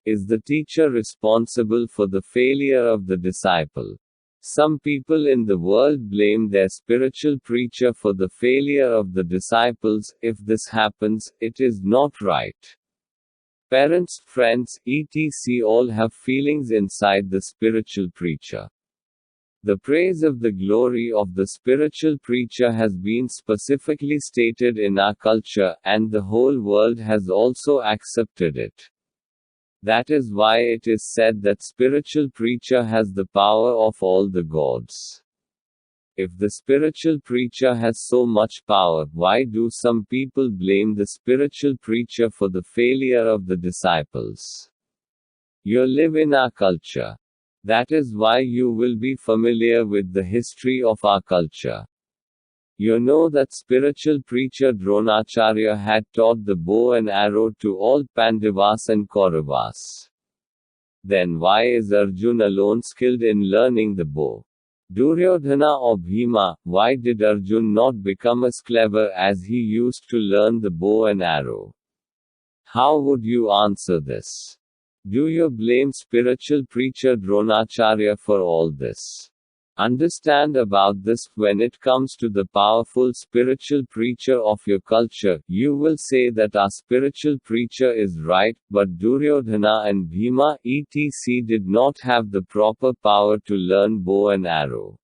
Is the teacher responsible for the failure of the disciple? Some people in the world blame their spiritual preacher for the failure of the disciples. If this happens, it is not right. Parents, friends, etc. all have feelings inside the spiritual preacher. The praise of the glory of the spiritual preacher has been specifically stated in our culture, and the whole world has also accepted it. That is why it is said that spiritual preacher has the power of all the gods. If the spiritual preacher has so much power, why do some people blame the spiritual preacher for the failure of the disciples? You live in our culture. That is why you will be familiar with the history of our culture. You know that spiritual preacher Dronacharya had taught the bow and arrow to all Pandavas and Kauravas. Then why is Arjun alone skilled in learning the bow? Duryodhana or Bhima, why did Arjun not become as clever as he used to learn the bow and arrow? How would you answer this? Do you blame spiritual preacher Dronacharya for all this? Understand about this: when it comes to the powerful spiritual preacher of your culture, you will say that our spiritual preacher is right, but Duryodhana and Bhima etc. did not have the proper power to learn bow and arrow.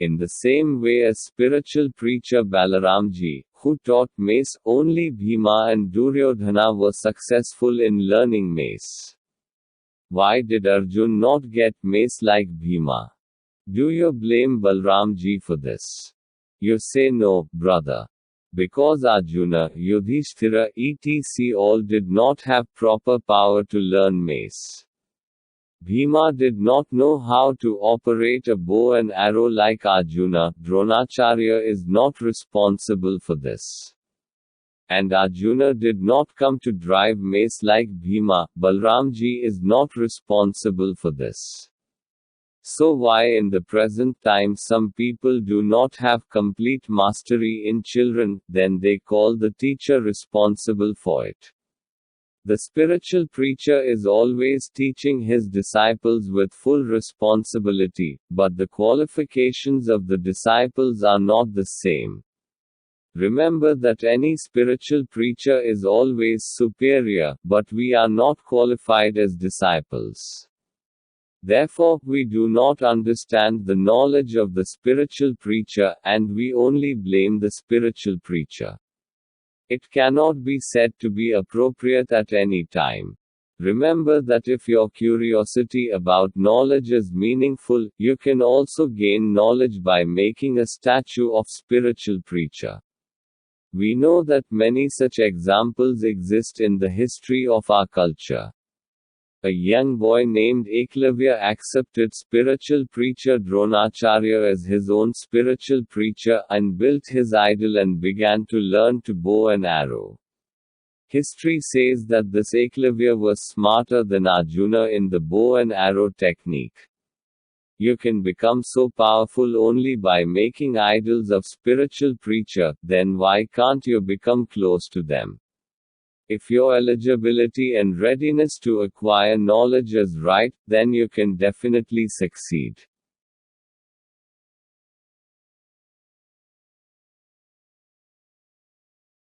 In the same way as spiritual preacher Balaramji, who taught mace, only Bhima and Duryodhana were successful in learning mace. Why did Arjun not get mace like Bhima? Do you blame Balramji for this? You say no, brother. Because Arjuna, Yudhishthira etc. all did not have proper power to learn mace. Bhima did not know how to operate a bow and arrow like Arjuna. Dronacharya is not responsible for this. And Arjuna did not come to drive mace like Bhima. Balramji is not responsible for this. So why in the present time some people do not have complete mastery in children, then they call the teacher responsible for it. The spiritual preacher is always teaching his disciples with full responsibility, but the qualifications of the disciples are not the same. Remember that any spiritual preacher is always superior, but we are not qualified as disciples. Therefore, we do not understand the knowledge of the spiritual preacher, and we only blame the spiritual preacher. It cannot be said to be appropriate at any time. Remember that if your curiosity about knowledge is meaningful, you can also gain knowledge by making a statue of spiritual preacher. We know that many such examples exist in the history of our culture. A young boy named Eklavya accepted spiritual preacher Dronacharya as his own spiritual preacher, and built his idol and began to learn to bow and arrow. History says that this Eklavya was smarter than Arjuna in the bow and arrow technique. You can become so powerful only by making idols of spiritual preacher, then why can't you become close to them? If your eligibility and readiness to acquire knowledge is right, then you can definitely succeed.